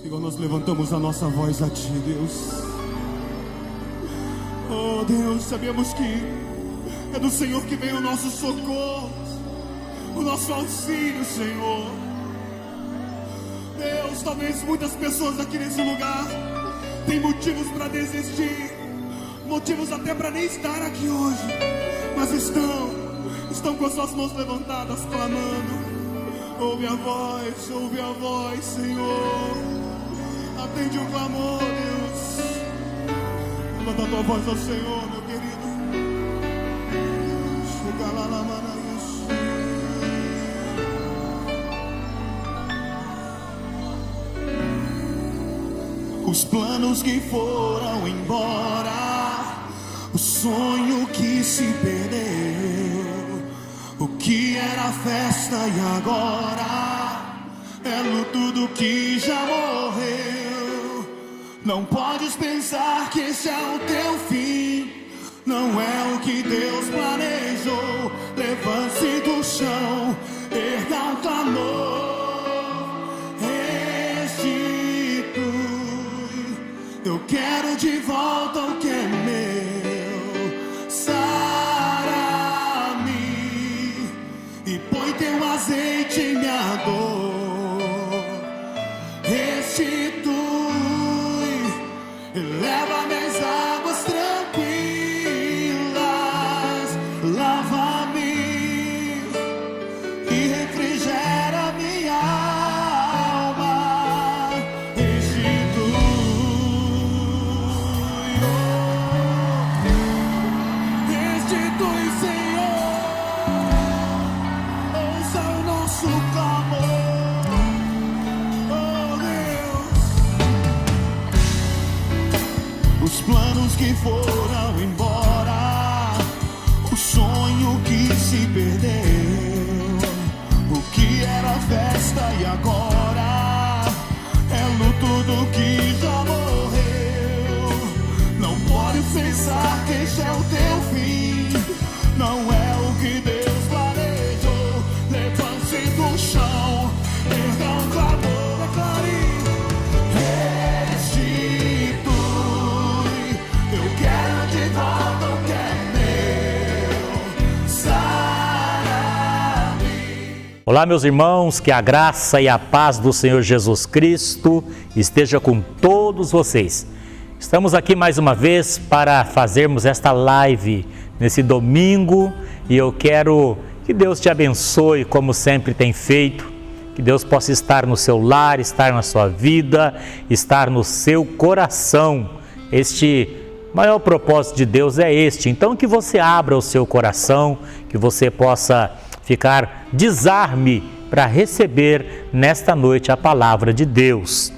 Senhor, nós levantamos a nossa voz a Ti, Deus. Oh Deus, sabemos que é do Senhor que vem o nosso socorro, o nosso auxílio, Senhor. Deus, talvez muitas pessoas aqui nesse lugar têm motivos para desistir, motivos até para nem estar aqui hoje, mas estão com as suas mãos levantadas, clamando. Ouve a voz, Senhor. Atende o clamor, Deus. Levanta a tua voz ao Senhor, meu querido. Chega lá, os planos que foram embora, o sonho que se perdeu, o que era festa e agora é luto do que já morreu. Não podes pensar que esse é o teu fim, não é o que Deus planejou. Levante-se do chão, erga o clamor, restitui. Eu quero de volta o que é meu. Sara-me e põe teu azeite em minha dor. Restitui, leva minhas águas tranquilas, lava-me e refrigera minha alma. Restitui, restitui, Senhor, ouça o nosso clamor, oh Deus. Os planos que foram embora, o sonho que se perdeu, o que era festa e agora é luto do que já morreu. Não pode pensar que este é o teu fim, não é o que Deus planejou. Levante-se do chão, erga um clamor, declare. Restitui, eu quero de volta o que é meu. Sara-me. Olá, meus irmãos, que a graça e a paz do Senhor Jesus Cristo esteja com todos vocês. Estamos aqui mais uma vez para fazermos esta live nesse domingo e eu quero que Deus te abençoe como sempre tem feito, que Deus possa estar no seu lar, estar na sua vida, estar no seu coração. Este maior propósito de Deus é este, então que você abra o seu coração, que você possa ficar desarme para receber nesta noite a palavra de Deus.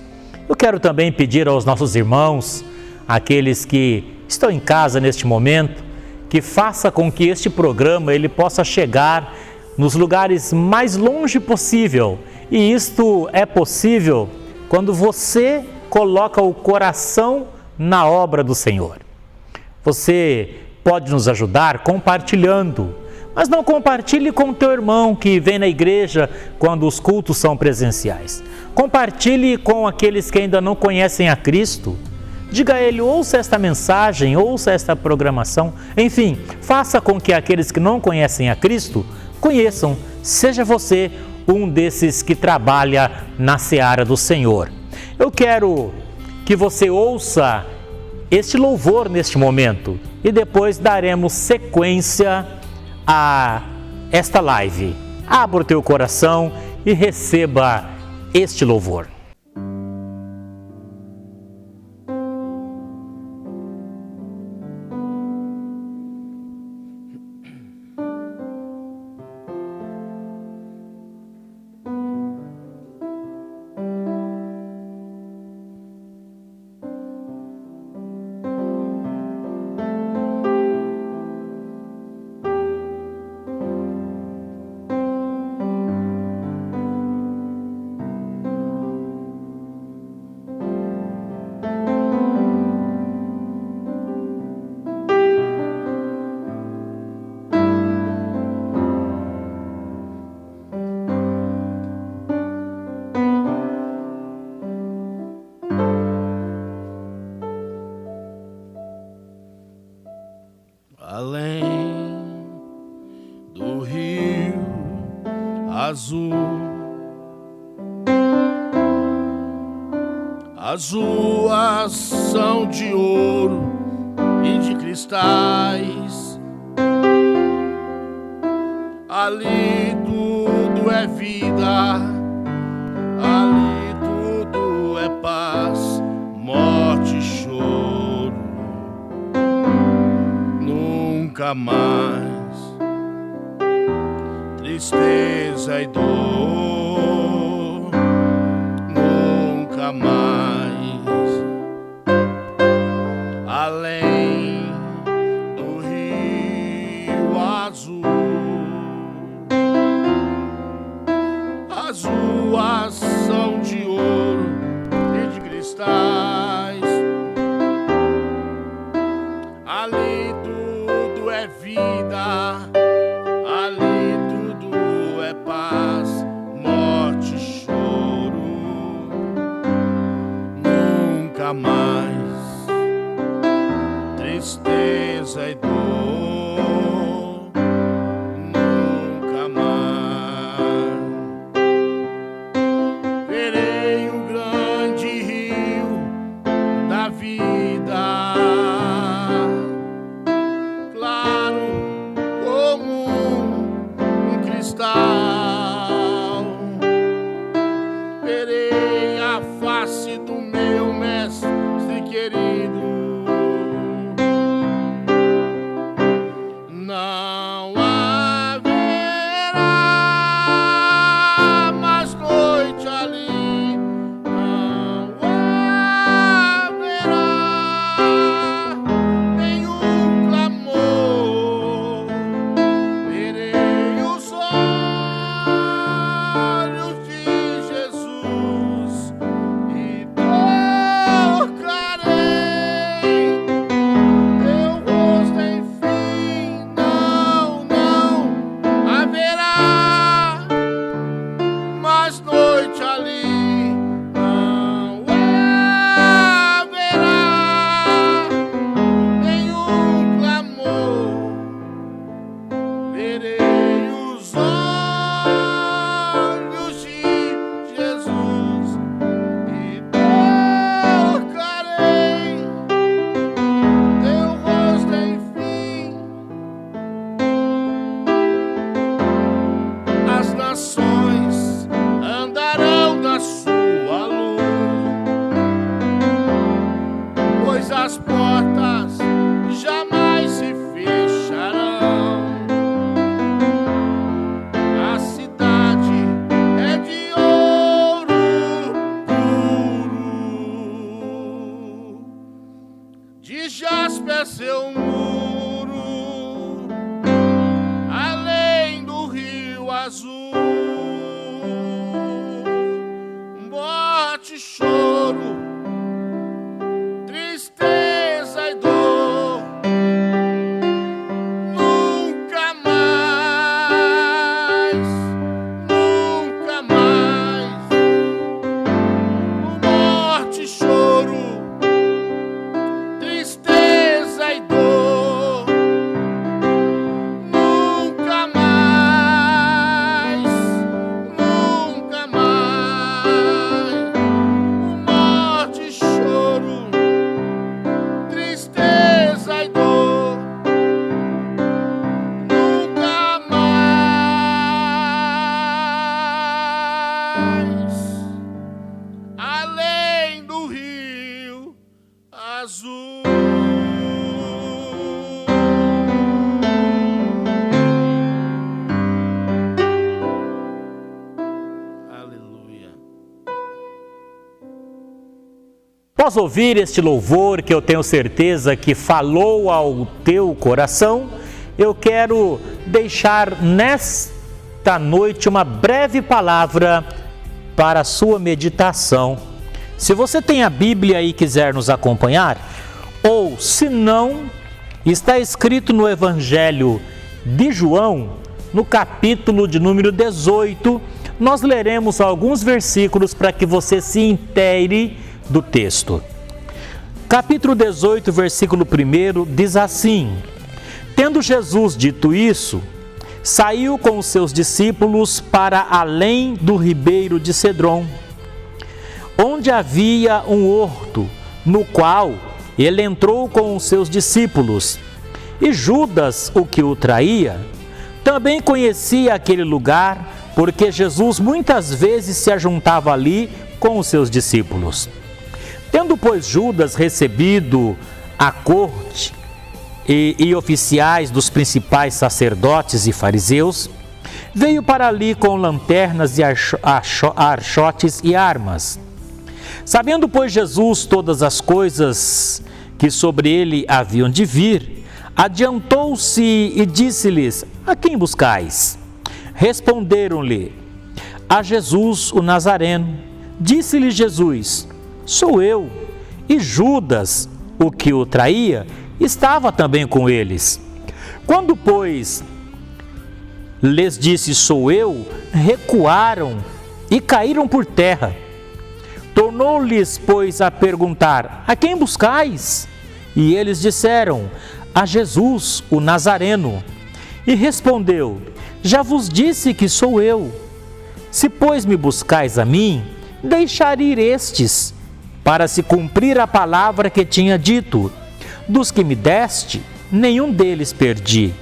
Eu quero também pedir aos nossos irmãos, aqueles que estão em casa neste momento, que faça com que este programa ele possa chegar nos lugares mais longe possível. E isto é possível quando você coloca o coração na obra do Senhor. Você pode nos ajudar compartilhando, mas não compartilhe com o teu irmão que vem na igreja quando os cultos são presenciais. Compartilhe com aqueles que ainda não conhecem a Cristo. Diga a ele, ouça esta mensagem, ouça esta programação. Enfim, faça com que aqueles que não conhecem a Cristo conheçam. Seja você um desses que trabalha na seara do Senhor. Eu quero que você ouça este louvor neste momento e depois daremos sequência a esta live. Abra o teu coração e receba este louvor. azul. As ruas são de ouro e de cristais. Ali tudo é vida, ali tudo é paz, morte e choro. Nunca mais tristeza e dor, nunca mais. Além do rio azul, as ruas são de ouro e de cristais. Ali tudo é vida, ali tudo é paz, morte e choro. Nunca mais tristeza e dor, nunca mais. Verei o grande rio da vida, claro como um cristal. Verei a face do meu mestre querido. Não haverá mais noite ali, não haverá nenhum clamor. Verei os olhos de Jesus e tocarei teu rosto, enfim. Não haverá mais noite ali, não haverá nenhum clamor. Verei os olhos de Jesus e tocarei teu rosto, enfim. As nações andarão na sua luz, pois as portas jamais se fecharão. A cidade é de ouro puro, de jaspe é seu muro, além do rio azul. Morte e choro, tristeza e dor, nunca mais, nunca mais. Morte e choro, tristeza e dor, nunca mais, nunca mais. Morte e choro, tristeza e dor, nunca mais. Além do rio azul. Aleluia. Após ouvir este louvor, que eu tenho certeza que falou ao teu coração, eu quero deixar nesta noite uma breve palavra para a sua meditação. Se você tem a Bíblia e quiser nos acompanhar, ou se não, está escrito no Evangelho de João, no capítulo de número 18, nós leremos alguns versículos para que você se inteire do texto. Capítulo 18, versículo 1 diz assim: Tendo Jesus dito isso, saiu com os seus discípulos para além do ribeiro de Cedron, onde havia um horto, no qual ele entrou com os seus discípulos. E Judas, o que o traía, também conhecia aquele lugar, porque Jesus muitas vezes se ajuntava ali com os seus discípulos. Tendo, pois, Judas recebido a corte e oficiais dos principais sacerdotes e fariseus, veio para ali com lanternas e archotes e armas. Sabendo, pois, Jesus todas as coisas que sobre ele haviam de vir, adiantou-se e disse-lhes: a quem buscais? Responderam-lhe: a Jesus o Nazareno. Disse-lhe Jesus: sou eu. E Judas, o que o traía, estava também com eles. Quando, pois, lhes disse: sou eu, recuaram e caíram por terra. Tornou-lhes, pois, a perguntar: a quem buscais? E eles disseram: a Jesus, o Nazareno. E respondeu: já vos disse que sou eu. Se, pois, me buscais a mim, deixar ir estes, para se cumprir a palavra que tinha dito: dos que me deste, nenhum deles perdi.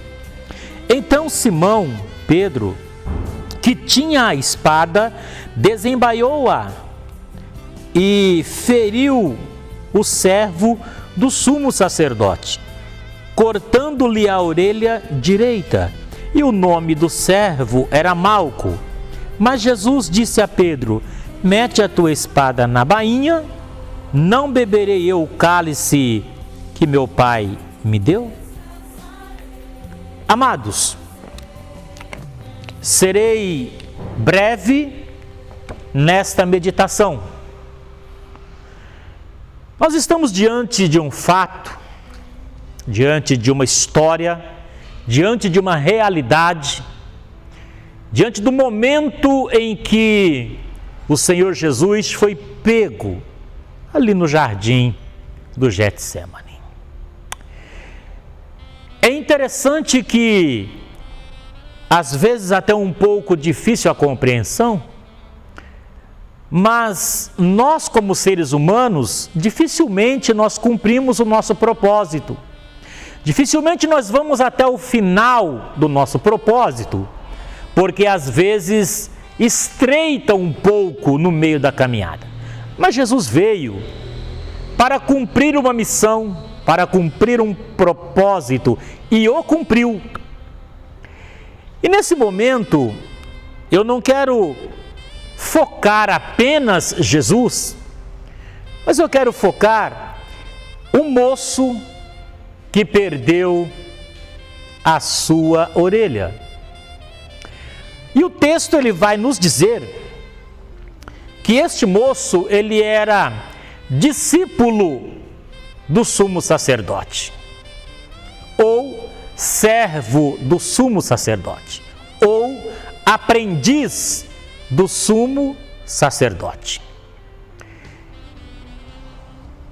Então Simão, Pedro, que tinha a espada, desembaiou-a e feriu o servo do sumo sacerdote, cortando-lhe a orelha direita. E o nome do servo era Malco. Mas Jesus disse a Pedro: mete a tua espada na bainha, não beberei eu o cálice que meu Pai me deu? Amados, serei breve nesta meditação. Nós estamos diante de um fato, diante de uma história, diante de uma realidade, diante do momento em que o Senhor Jesus foi pego ali no jardim do Getsemane. É interessante que, às vezes até um pouco difícil a compreensão, mas nós como seres humanos, dificilmente nós cumprimos o nosso propósito. Dificilmente nós vamos até o final do nosso propósito, porque às vezes estreita um pouco no meio da caminhada. Mas Jesus veio para cumprir uma missão, para cumprir um propósito, e o cumpriu. E nesse momento, eu não quero focar apenas Jesus, mas eu quero focar o moço que perdeu a sua orelha. E o texto ele vai nos dizer que este moço ele era discípulo do sumo sacerdote, ou servo do sumo sacerdote, ou aprendiz do sumo sacerdote.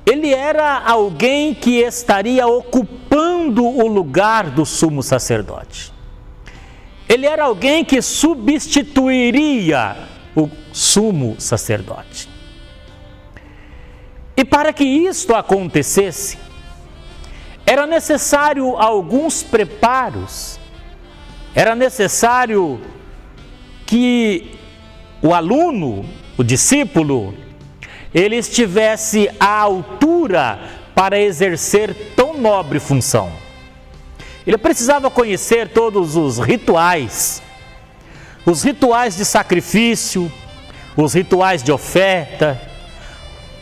Ele era alguém que estaria ocupando o lugar do sumo sacerdote. Ele era alguém que substituiria o sumo sacerdote. E para que isto acontecesse, era necessário alguns preparos, era necessário que o aluno, o discípulo, ele estivesse à altura para exercer tão nobre função. Ele precisava conhecer todos os rituais de sacrifício, os rituais de oferta,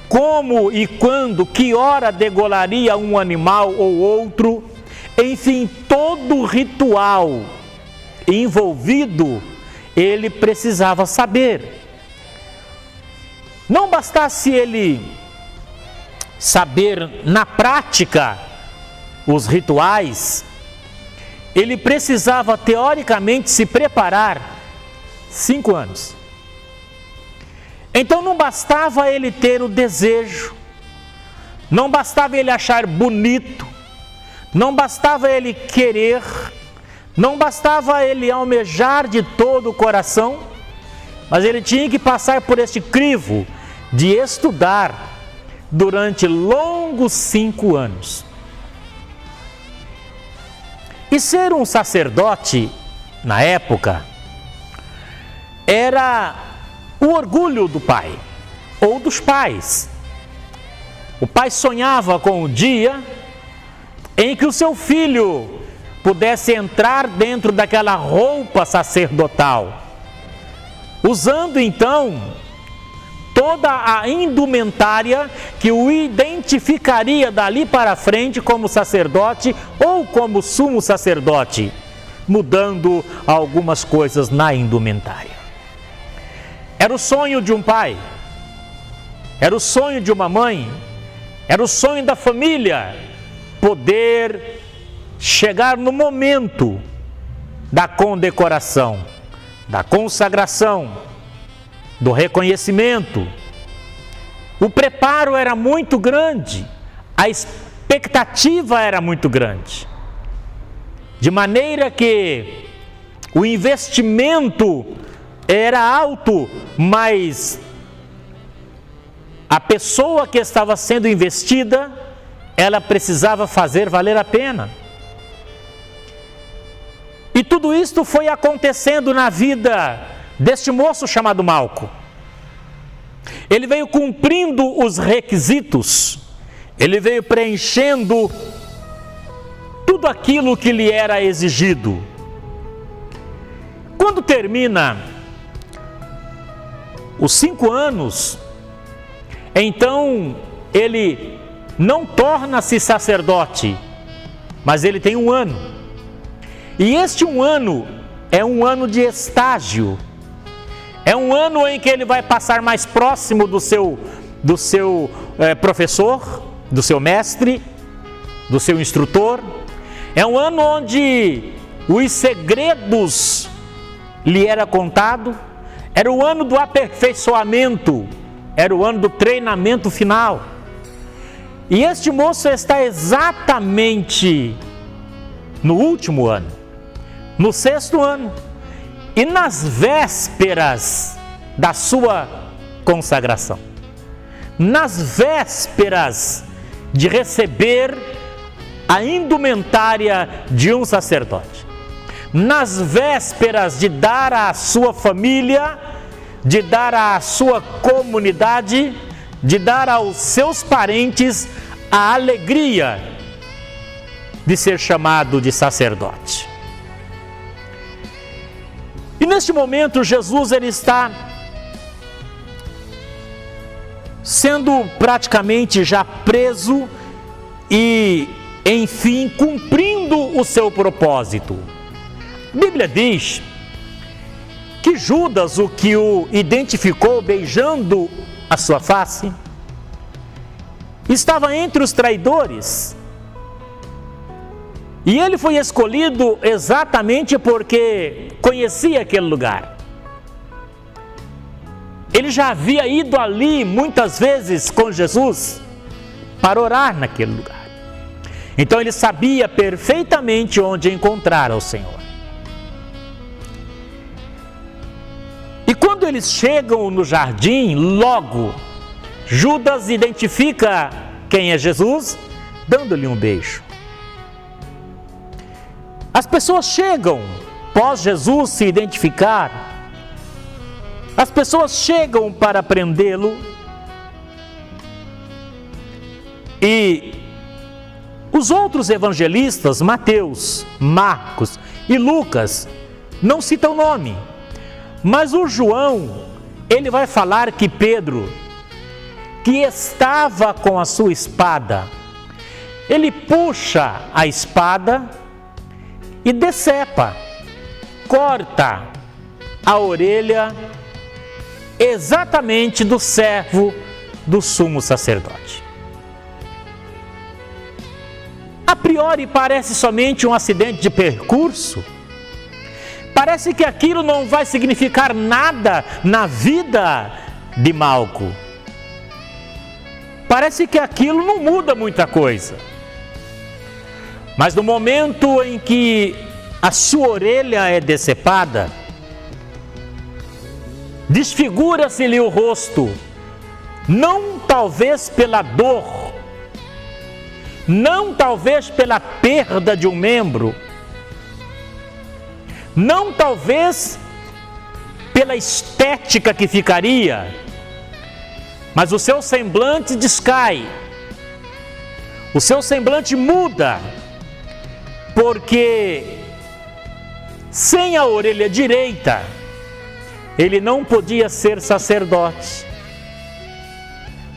como e quando, que hora degolaria um animal ou outro, enfim, todo o ritual envolvido, ele precisava saber. Não bastasse ele saber na prática os rituais, ele precisava teoricamente se preparar 5 anos. Então não bastava ele ter o desejo, não bastava ele achar bonito, não bastava ele querer, Não bastava ele almejar de todo o coração, mas ele tinha que passar por este crivo de estudar durante longos 5 anos. E ser um sacerdote, na época, era o orgulho do pai, ou dos pais. O pai sonhava com o dia em que o seu filho pudesse entrar dentro daquela roupa sacerdotal, usando então toda a indumentária que o identificaria dali para frente como sacerdote ou como sumo sacerdote, mudando algumas coisas na indumentária. Era o sonho de um pai, era o sonho de uma mãe, era o sonho da família poder chegar no momento da condecoração, da consagração, do reconhecimento. O preparo era muito grande, a expectativa era muito grande, de maneira que o investimento era alto, mas a pessoa que estava sendo investida, ela precisava fazer valer a pena. E tudo isto foi acontecendo na vida deste moço chamado Malco. Ele veio cumprindo os requisitos, ele veio preenchendo tudo aquilo que lhe era exigido. Quando termina os 5 anos, então ele não torna-se sacerdote, mas ele tem 1 ano. E este 1 ano é um ano de estágio, é um ano em que ele vai passar mais próximo do seu professor, do seu mestre, do seu instrutor. É um ano onde os segredos lhe era contado, era o ano do aperfeiçoamento, era o ano do treinamento final. E este moço está exatamente no último ano, no 6º ano, e nas vésperas da sua consagração, nas vésperas de receber a indumentária de um sacerdote, nas vésperas de dar à sua família, de dar à sua comunidade, de dar aos seus parentes a alegria de ser chamado de sacerdote. E neste momento Jesus ele está sendo praticamente já preso e, enfim, cumprindo o seu propósito. A Bíblia diz que Judas, o que o identificou beijando a sua face, estava entre os traidores. E ele foi escolhido exatamente porque conhecia aquele lugar. Ele já havia ido ali muitas vezes com Jesus para orar naquele lugar. Então ele sabia perfeitamente onde encontrar o Senhor. E quando eles chegam no jardim, logo Judas identifica quem é Jesus, dando-lhe um beijo. As pessoas chegam, pós Jesus se identificar, as pessoas chegam para prendê-lo e os outros evangelistas, Mateus, Marcos e Lucas, não citam nome, mas o João, ele vai falar que Pedro, que estava com a sua espada, ele puxa a espada e decepa, corta a orelha exatamente do servo do sumo sacerdote. A priori parece somente um acidente de percurso, parece que aquilo não vai significar nada na vida de Malco, parece que aquilo não muda muita coisa. Mas no momento em que a sua orelha é decepada, desfigura-se-lhe o rosto, não talvez pela dor, não talvez pela perda de um membro, não talvez pela estética que ficaria, mas o seu semblante descai, o seu semblante muda, porque sem a orelha direita, ele não podia ser sacerdote.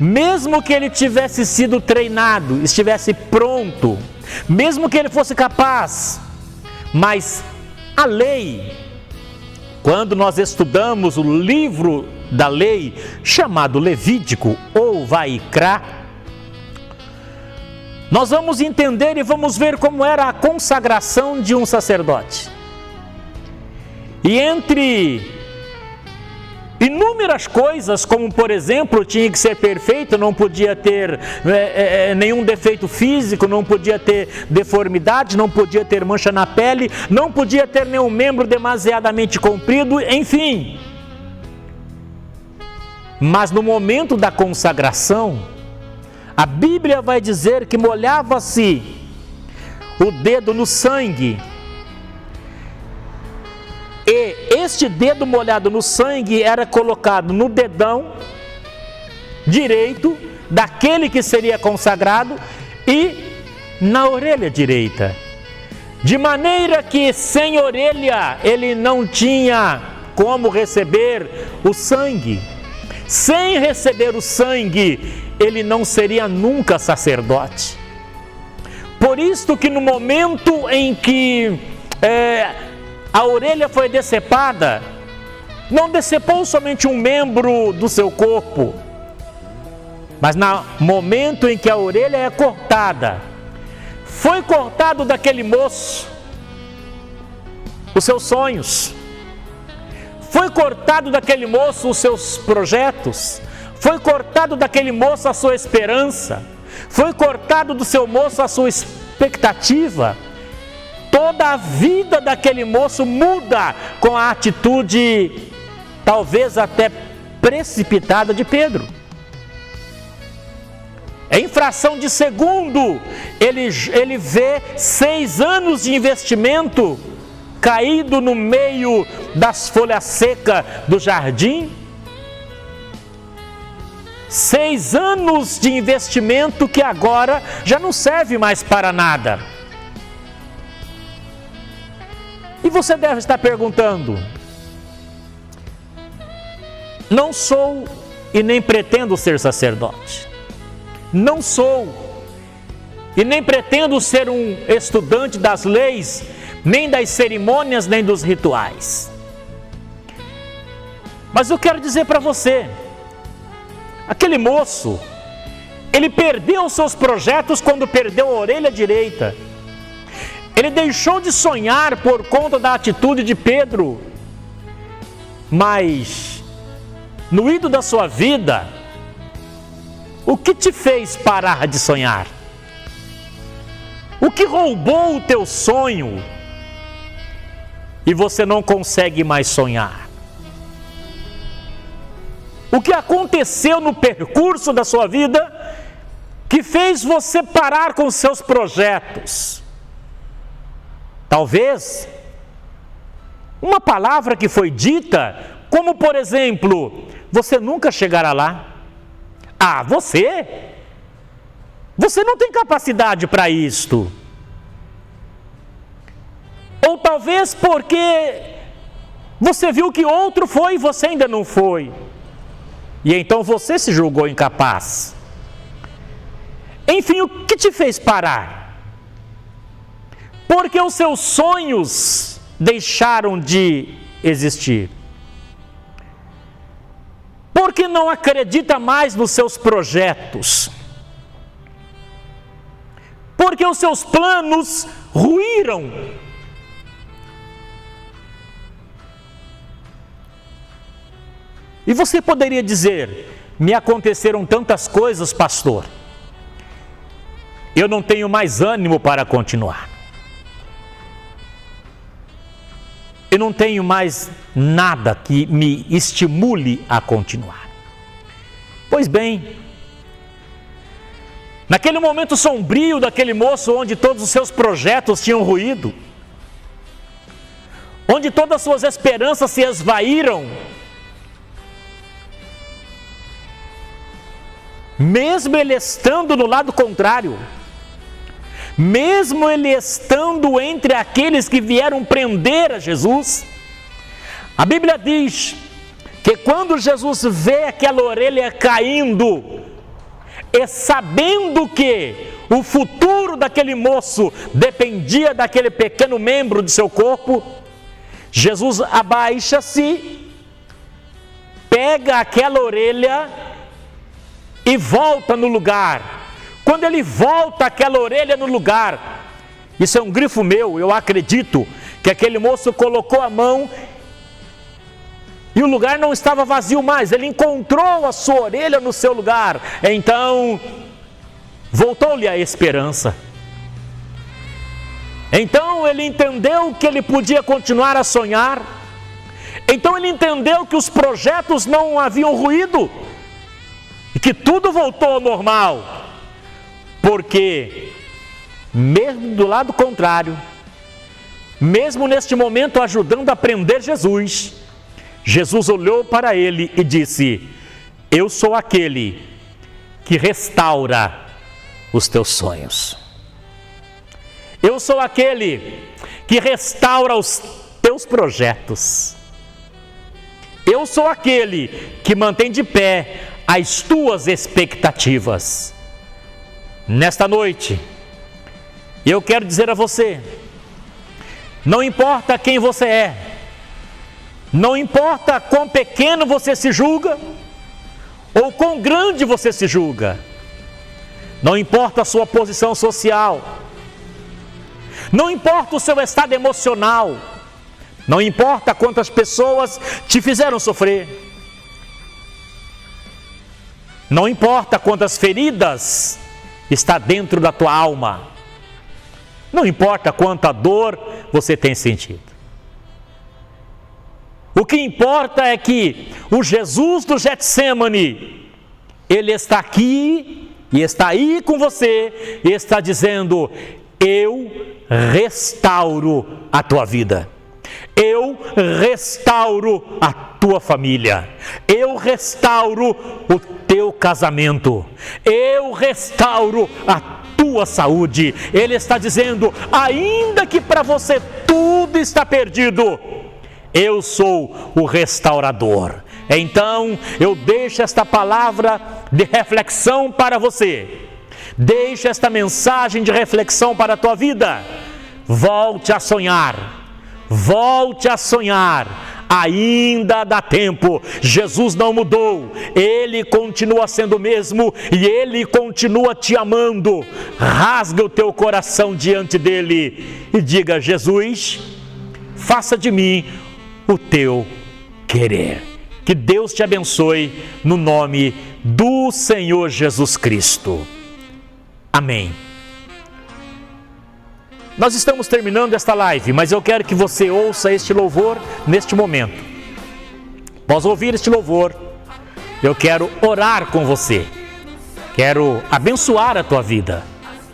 Mesmo que ele tivesse sido treinado, estivesse pronto, mesmo que ele fosse capaz, mas a lei, quando nós estudamos o livro da lei, chamado Levítico ou Vaikra, nós vamos entender e vamos ver como era a consagração de um sacerdote. E entre inúmeras coisas, como por exemplo, tinha que ser perfeito, não podia ter nenhum defeito físico, não podia ter deformidade, não podia ter mancha na pele, não podia ter nenhum membro demasiadamente comprido, enfim. Mas no momento da consagração, a Bíblia vai dizer que molhava-se o dedo no sangue, e este dedo molhado no sangue era colocado no dedão direito daquele que seria consagrado e na orelha direita, de maneira que sem orelha ele não tinha como receber o sangue. Sem receber o sangue, ele não seria nunca sacerdote. Por isto que no momento em que a orelha foi decepada, não decepou somente um membro do seu corpo, mas no momento em que a orelha é cortada, foi cortado daquele moço os seus sonhos, foi cortado daquele moço os seus projetos, foi cortado daquele moço a sua esperança, foi cortado do seu moço a sua expectativa. Toda a vida daquele moço muda com a atitude, talvez até precipitada, de Pedro. Em fração de segundo, ele vê 6 anos de investimento caído no meio das folhas secas do jardim. 6 anos de investimento que agora já não serve mais para nada. E você deve estar perguntando: não sou e nem pretendo ser sacerdote, não sou e nem pretendo ser um estudante das leis, nem das cerimônias, nem dos rituais. Mas eu quero dizer para você, aquele moço, ele perdeu os seus projetos quando perdeu a orelha direita. Ele deixou de sonhar por conta da atitude de Pedro, mas no ido da sua vida, o que te fez parar de sonhar? O que roubou o teu sonho e você não consegue mais sonhar? O que aconteceu no percurso da sua vida que fez você parar com os seus projetos? Talvez uma palavra que foi dita, como por exemplo: você nunca chegará lá. Ah, você não tem capacidade para isto. Ou talvez porque você viu que outro foi e você ainda não foi, e então você se julgou incapaz. Enfim, o que te fez parar? Porque os seus sonhos deixaram de existir. Porque não acredita mais nos seus projetos. Porque os seus planos ruíram. E você poderia dizer: me aconteceram tantas coisas, pastor, eu não tenho mais ânimo para continuar. eu não tenho mais nada que me estimule a continuar. Pois bem, naquele momento sombrio daquele moço, onde todos os seus projetos tinham ruído, onde todas as suas esperanças se esvaíram, mesmo ele estando no lado contrário, mesmo ele estando entre aqueles que vieram prender a Jesus, a Bíblia diz que quando Jesus vê aquela orelha caindo, e sabendo que o futuro daquele moço dependia daquele pequeno membro de seu corpo, Jesus abaixa-se, pega aquela orelha e volta no lugar. Quando ele volta aquela orelha no lugar, isso é um grifo meu, eu acredito que aquele moço colocou a mão e o lugar não estava vazio mais, ele encontrou a sua orelha no seu lugar. Então, voltou-lhe a esperança. Então ele entendeu que ele podia continuar a sonhar. Então ele entendeu que os projetos não haviam ruído e que tudo voltou ao normal. Porque, mesmo do lado contrário, mesmo neste momento ajudando a prender Jesus, Jesus olhou para ele e disse: eu sou aquele que restaura os teus sonhos. Eu sou aquele que restaura os teus projetos. Eu sou aquele que mantém de pé as tuas expectativas. Nesta noite, eu quero dizer a você, não importa quem você é, não importa quão pequeno você se julga, ou quão grande você se julga, não importa a sua posição social, não importa o seu estado emocional, não importa quantas pessoas te fizeram sofrer, não importa quantas feridas está dentro da tua alma, não importa quanta dor você tem sentido. O que importa é que o Jesus do Getsêmani, ele está aqui e está aí com você e está dizendo: eu restauro a tua vida, eu restauro a tua família, eu restauro o teu casamento, eu restauro a tua saúde. Ele está dizendo: ainda que para você tudo está perdido, eu sou o restaurador. Então eu deixo esta palavra de reflexão para você, deixo esta mensagem de reflexão para a tua vida. Volte a sonhar, volte a sonhar, ainda dá tempo. Jesus não mudou, Ele continua sendo o mesmo e Ele continua te amando. Rasga o teu coração diante dEle e diga: Jesus, faça de mim o teu querer. Que Deus te abençoe no nome do Senhor Jesus Cristo. Amém. Nós estamos terminando esta live, mas eu quero que você ouça este louvor neste momento. Após ouvir este louvor, eu quero orar com você. Quero abençoar a tua vida.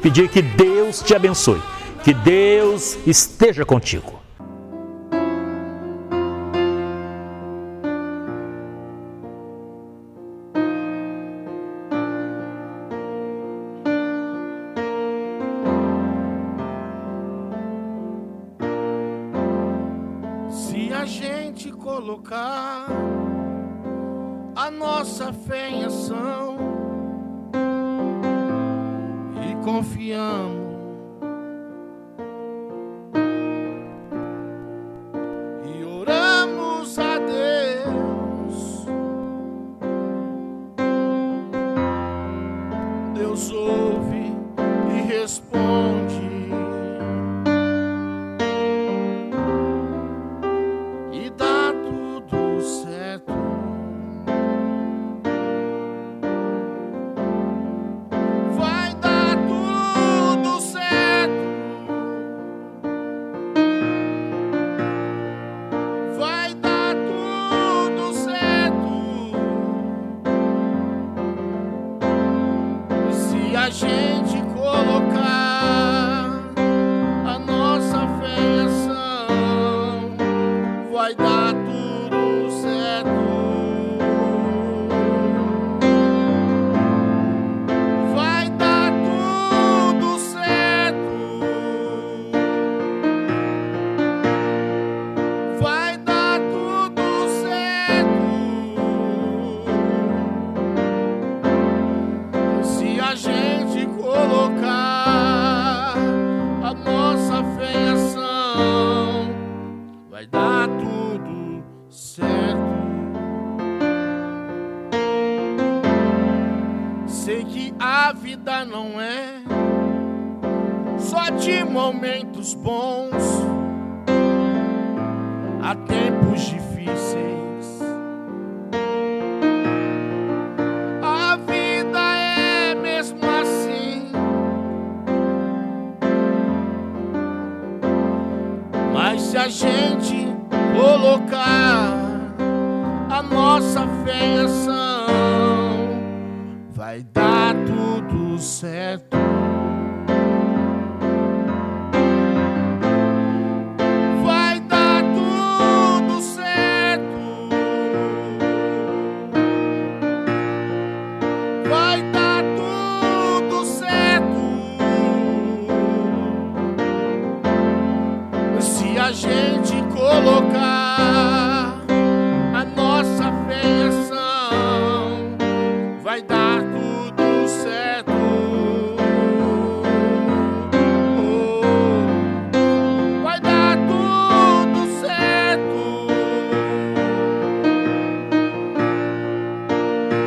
Pedir que Deus te abençoe. Que Deus esteja contigo. Colocar a nossa fé em ação e confiamos e oramos a Deus. Deus ouve e responde. a gente colocar a nossa fé em ação, vai dar tudo certo. Vai dar tudo certo. Vai dar tudo certo. Se a gente colocar a nossa fé em ação, vai dar tudo certo. Sei que a vida não é só de momentos bons, há tempos difíceis. A vida é mesmo assim, mas se a gente colocar a nossa fé em ação, vai dar tudo certo. Vai dar tudo certo. Vai dar tudo certo. Se a gente colocar a nossa fé em ação, vai dar tudo certo. Vai dar tudo certo.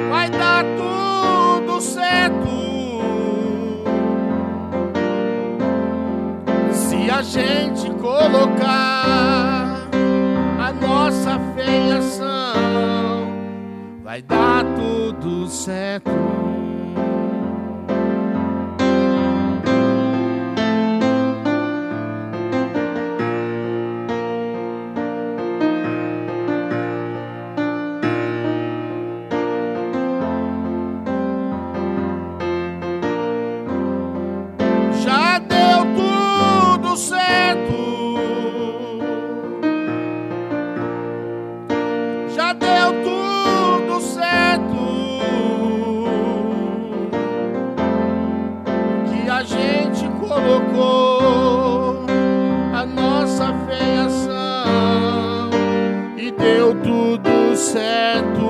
Vai dar tudo certo. Se a gente colocar a nossa fé em ação, vai dar tudo certo. Já deu tudo certo. Já deu tudo certo. Que a gente colocou a nossa fé em ação e deu tudo certo.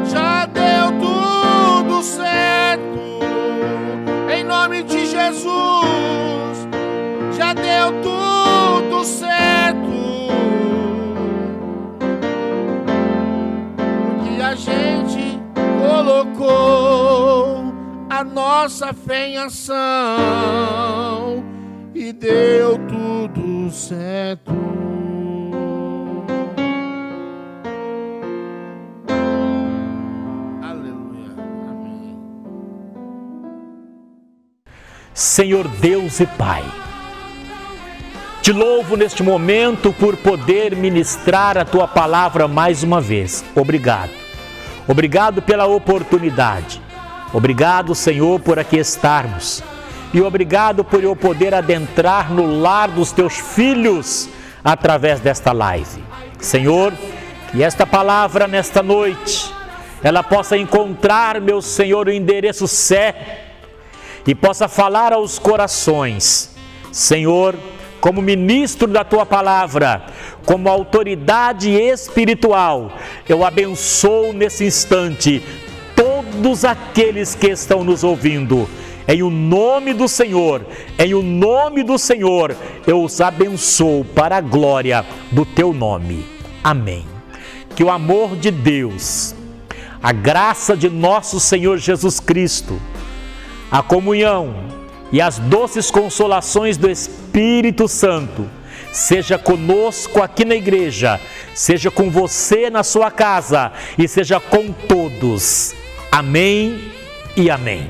Já deu tudo certo. Em nome de Jesus, já deu tudo certo. Que a gente colocou a nossa fé em ação e deu tudo certo. Aleluia. Amém. Senhor Deus e Pai, te louvo neste momento por poder ministrar a Tua palavra mais uma vez. Obrigado. Obrigado pela oportunidade. Obrigado, Senhor, por aqui estarmos. E obrigado por eu poder adentrar no lar dos Teus filhos através desta live. Senhor, que esta palavra nesta noite, ela possa encontrar, meu Senhor, o endereço certo e possa falar aos corações. Senhor, como ministro da Tua palavra, como autoridade espiritual, eu abençoo nesse instante todos aqueles que estão nos ouvindo. Em o nome do Senhor, em o nome do Senhor, eu os abençoo para a glória do Teu nome. Amém. Que o amor de Deus, a graça de nosso Senhor Jesus Cristo, a comunhão e as doces consolações do Espírito Santo seja conosco aqui na igreja, seja com você na sua casa e seja com todos. Amém e amém.